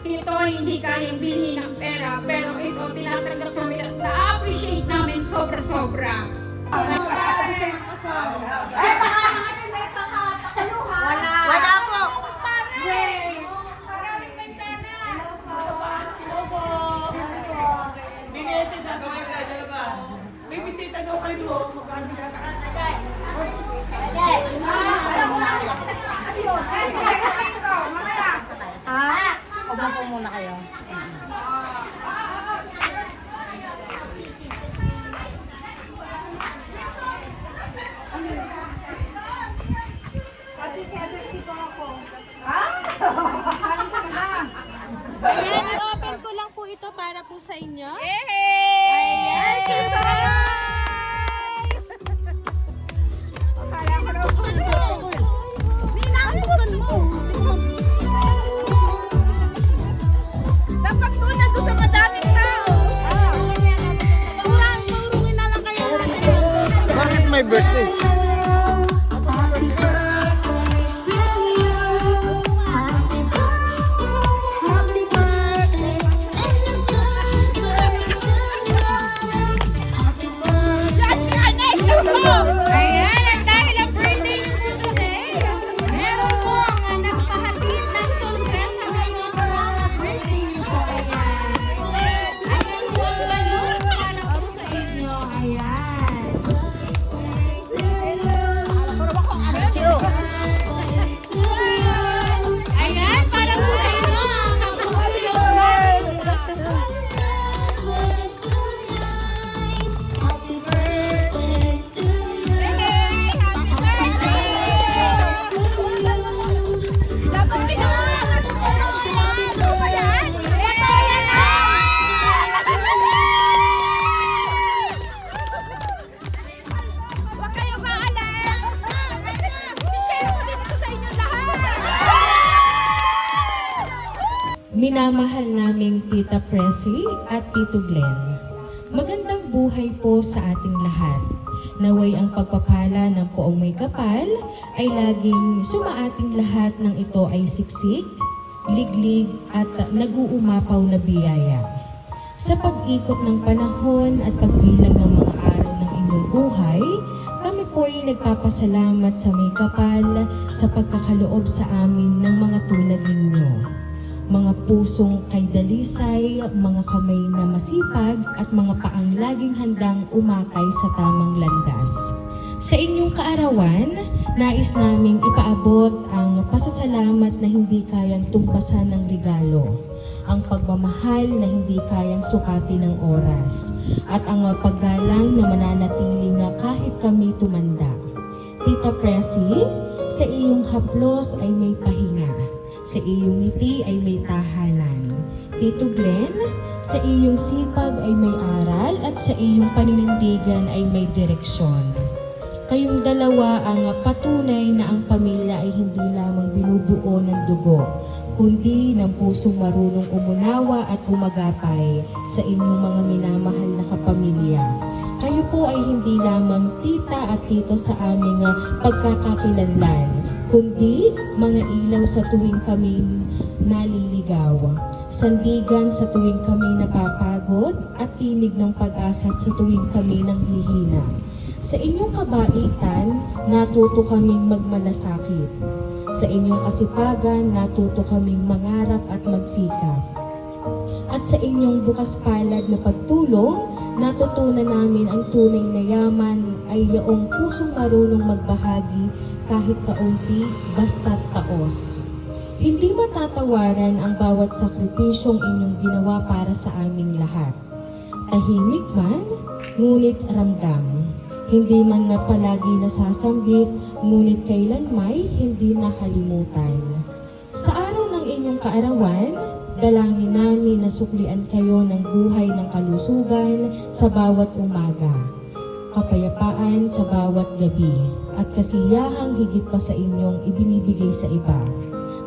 Ito ay hindi kayang bilhin ng pera, pero ito tinatanggap namin at na-appreciate namin sobra-sobra. Wala po. Binete na daw kayo ba? May bisita daw kayo. Upo po muna kayo. Ayan, i-open ko lang po ito para po sa inyo. Ayan! Buksan mo! Ninang, buksan mo! Dapat doon na doon sa madaming tao. Purungin na lang kayo natin. Bakit may birthday? Happy birthday to you. Happy birthday and let's celebrate tonight. Happy birthday. Ayan, at dahil ang birthday nyo po today, meron po ang nagpahatid ng sorpresa ngayon sa birthday nyo po. Ayan. Ayan po ang balloons para po sa inyo. Ayan. Ayan, para po sa inyo. Happy birthday to you. Huwag kayong maalas! Si-share ko din ito sa inyo lahat! Minamahal naming Tita Presi at Tito Glenn. Magandang buhay po sa ating lahat. Naway ang pagpapala ng poong may kapal ay laging sumaating lahat ng ito ay siksik, liglig at nag-uumapaw na biyaya. Sa pag-ikot ng panahon at pagbilang ng mga araw ng inyong buhay, kami po ay nagpapasalamat sa may kapal sa pagkakaloob sa amin ng mga tulad ninyo. Mga pusong kay dalisay, mga kamay na masipag at mga paang laging handang umakay sa tamang landas. Sa inyong kaarawan, nais naming ipaabot ang pasasalamat na hindi kayang tumpasan ng regalo, ang pagmamahal na hindi kayang sukatin ng oras, at ang paggalang na mananatili na kahit kami tumanda. Tita Presi, sa iyong haplos ay may pahinga. Sa iyong ngiti ay may tahanan. Tito Glenn, sa iyong sipag ay may aral at sa iyong paninindigan ay may direksyon. Kayong dalawa ang patunay na ang pamilya ay hindi lamang binubuo ng dugo, kundi ng pusong marunong umunawa at umagapay sa inyong mga minamahal na kapamilya. Kayo po ay hindi lamang tita at tito sa aming pagkakakilanlan, kundi mga ilaw sa tuwing kami naliligaw, sandigan sa tuwing kami napapagod, at tinig ng pag-asa sa tuwing kami nanghihina. Sa inyong kabaitan, natuto kaming magmalasakit. Sa inyong kasipagan, natuto kaming mangarap at magsikap. At sa inyong bukas palad na pagtulong, natutunan namin ang tunay na yaman ay yaong pusong marunong magbahagi kahit kaunti, basta't taos. Hindi matatawaran ang bawat sakripisyong inyong ginawa para sa aming lahat. Tahimik man, ngunit ramdam. Hindi man na palagi nasasanggit, ngunit kailanmay hindi nakalimutan. Sa araw ng inyong kaarawan, dalangin namin na suklian kayo ng buhay ng kalusugan sa bawat umaga, kapayapaan sa bawat gabi, at kasiyahang higit pa sa inyong ibinibigay sa iba.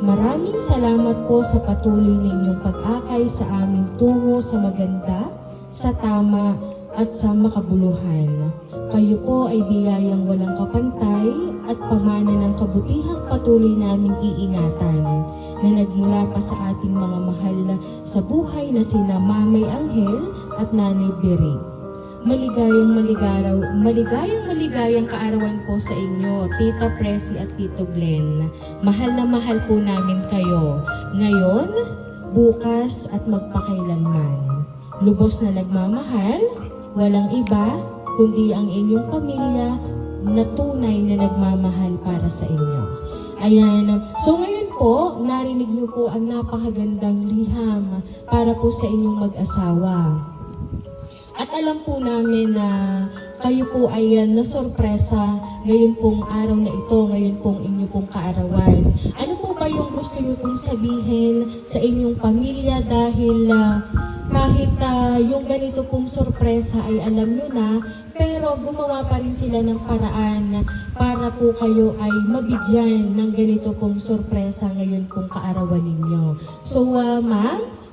Maraming salamat po sa patuloy ninyong pag-akay sa aming tungo sa maganda, sa tama at sa makabuluhan. Kayo po ay biyayang walang kapantay at pamana ng kabutihang patuloy naming iingatan. na nagmula pa sa ating mga mahal na sa buhay na sina Mamay Angel at Nanay Beri. Maligayang kaarawan po sa inyo, Tita Presi at Tito Glenn. Mahal na mahal po namin kayo. Ngayon, bukas at magpakailanman. Lubos na nagmamahal, walang iba, kundi ang inyong pamilya na tunay na nagmamahal para sa inyo. Ayan. So ngayon po, narinig niyo po ang napakagandang liham para po sa inyong mag-asawa. At alam po namin na kayo po ay nasorpresa ngayon pong araw na ito, ngayon pong inyo pong kaarawan. Ano po ba yung gusto niyo pong sabihin sa inyong pamilya dahil kahit yung ganito pong sorpresa ay alam nyo na, pero gumawa pa rin sila ng paraan para po kayo ay mabigyan ng ganito pong sorpresa ngayon pong kaarawan ninyo. So,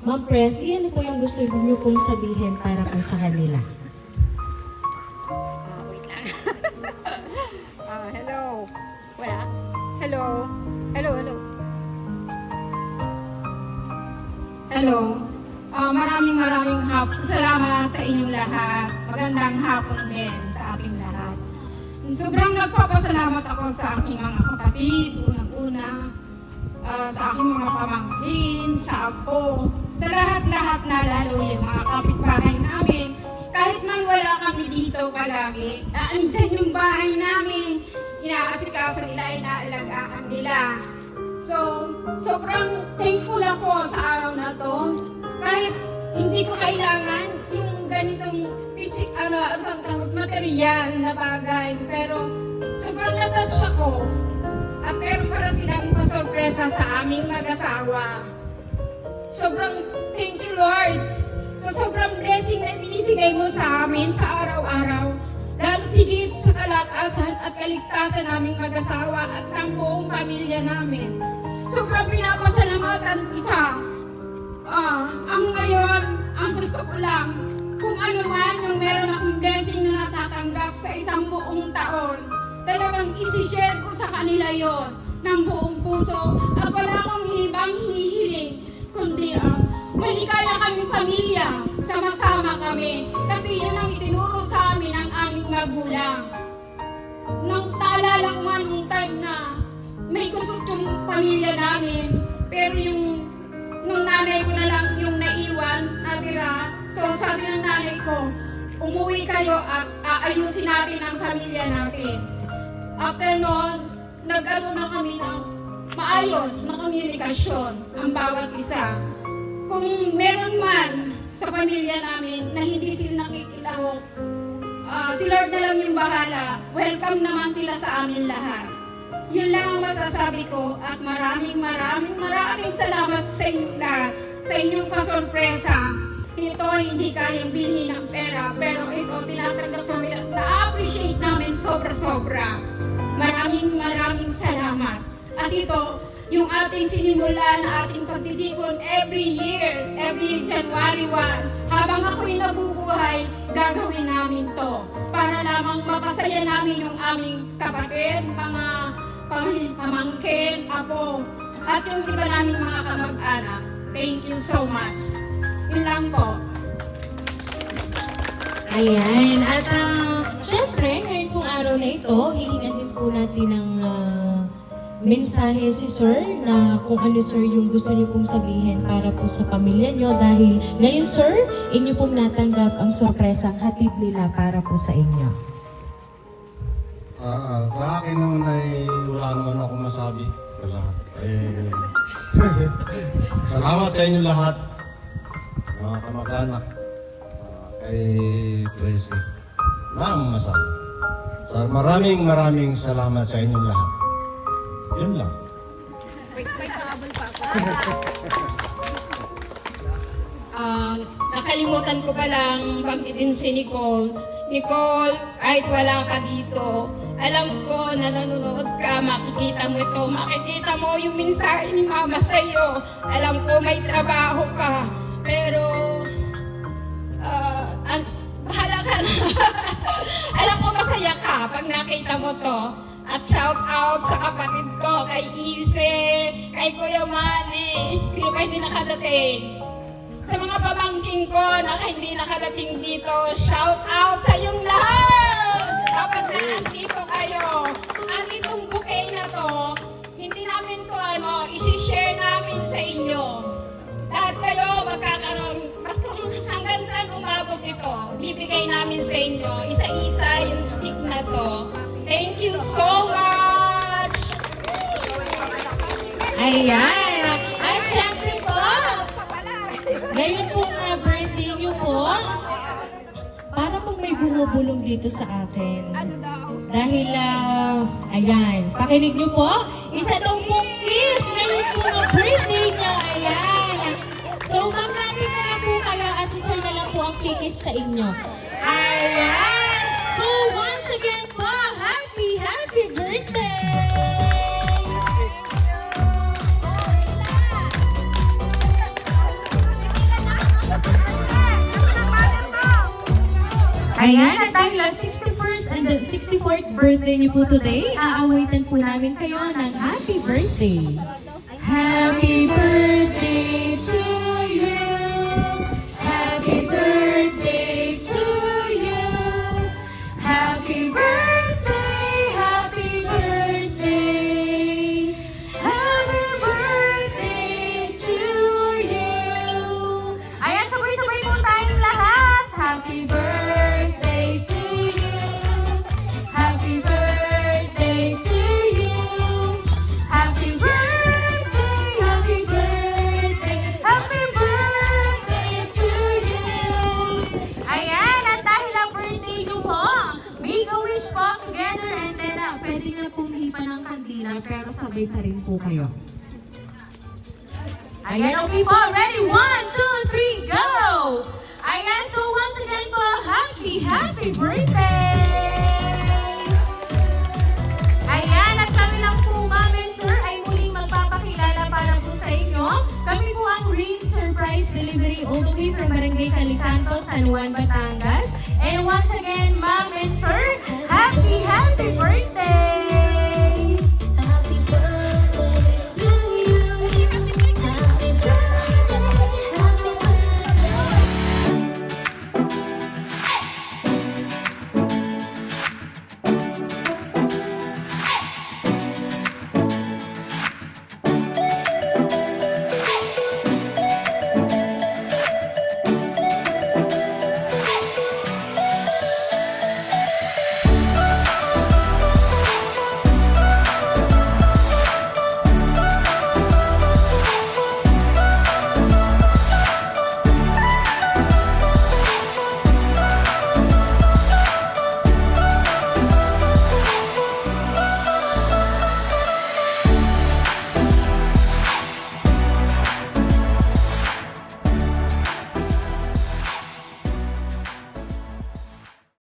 Ma'am Presi, ano po yung gusto niyo pong sabihin para po sa kanila? Wait lang. Hello. Wala? Hello. Hello. Hello. Maraming salamat sa inyong lahat. Magandang hapon din sa ating lahat. Sobrang nagpapasalamat ako sa aking mga kapatid, unang-una, sa aking mga pamangkin, sa apo, sa lahat-lahat na lalo yung mga kapitbahay namin. Kahit man wala kami dito palagi, andyan yung bahay namin, inaasikaso nila, inaalagaan nila. So, sobrang thankful ako sa araw na to. Kahit hindi ko kailangan yung ganitong material na bagay, pero sobrang natouch ako. At meron para silang pasorpresa sa aming mag-asawa. Sobrang thank you, Lord, sa sobrang blessing na binibigay mo sa amin sa araw-araw. Lalo tigit sa kalakasan at kaligtasan naming mag-asawa at ng buong pamilya namin. Sobrang pinapasalamatan kita. Ang ngayon, ang gusto ko lang, kung ano man yung meron akong blessing na natatanggap sa isang buong taon, talagang isi-share ko sa kanila yon ng buong puso at wala akong ibang hinihiling kundi maligaya kaming pamilya, sama-sama kami kasi yun ang itinuro sa amin ng aming magulang. Nang naalala ko man nung time na may kusot yung pamilya namin, pero nung nanay ko na lang yung naiwan, natira. So sabi ng nanay ko, umuwi kayo at aayusin natin ang pamilya natin. After noon, nag-ano na kami ng maayos na komunikasyon ang bawat isa. Kung meron man sa pamilya namin na hindi sila nakikilahok, si Lord na lang yung bahala. Welcome naman sila sa amin lahat. Yun lang ang masasabi ko at maraming salamat sa inyong lahat, sa inyong pasorpresa. Ito hindi kayang bilhin ng pera, pero ito tinatanggap namin at na-appreciate namin sobra-sobra. Maraming salamat. At ito, yung ating sinimula na ating pagtitipon every year January 1, habang ako'y nabubuhay, gagawin namin to para lamang mapasaya namin yung aming kapatid, mga pamangkin, apo, at yung iba naming mga kamag-anak. Thank you so much. Yun lang po. Ayan. At syempre, ngayon pong araw na ito, hihingan din po natin ng mensahe si Sir na kung ano Sir yung gusto niyo pong sabihin para po sa pamilya niyo dahil ngayon Sir, inyo pong natanggap ang sorpresang hatid nila para po sa inyo. Sa akin naman ay wala naman ako masabi sa lahat. Salamat sa inyo lahat, mga kamag-anak, kay Presi. Wala namang masabi. Maraming salamat sa inyong lahat. Yun lang. May parabol pa ako. Nakalimutan ko palang banggitin si Nicole. Nicole, kahit wala ka dito, alam ko na nanonood ka, makikita mo ito, makikita mo yung mensahe ni Mama sa iyo. Alam ko may trabaho ka, pero bahala ka na. Alam ko masaya ka pag nakita mo to. At shout out sa kapatid ko, kay Ise, kay Kuya Manny, sino ba hindi nakadating? Sa mga pamangking ko na hindi nakadating dito, shout out sa inyong lahat! Dapat na andito kayo. At itong bouquet na to, hindi namin to isi-share namin sa inyo. Lahat kayo magkakaroon, basta hanggang saan umabot ito, bibigay namin sa inyo, isa-isa yung stick na to. Thank you so much! Ayan. At syempre po, ngayon po nga birthday niyo po, para pag may bumubulong dito sa akin. Dahil, ayan, pakinig niyo po, isa daw pong kiss ngayon po na birthday niya. Ayan. So, maglapit na lang po kayo at si Sir na lang po ang kikis sa inyo. Ayan. So, once again po, happy birthday! Ayan, at dahil ang 61st and the 64th birthday niyo po today, aawitan po namin kayo ng happy birthday. Happy birthday to you. Happy birthday to you. Happy birthday, happy birthday. Happy birthday to you. Ayan, sabay-sabay po tayong lahat. Happy birthday to you. Happy birthday to you. Happy birthday, happy birthday, happy birthday to you. Ayan, at dahil ang birthday nyo po, make a wish po together and then pwede nyo na pumipa ng kandila pero sabay pa rin po kayo. Ayan, okay po. Ready? 1, 2, 3, go! Ayan, so once again po, happy birthday! Ayan, at kami lang po, Ma'am and Sir, ay muling magpapakilala para po sa inyo. Kami po ang Rain Surprise Delivery all the way from Barangay Calicanto, San Juan, Batangas. And once again, Ma'am and Sir, happy birthday!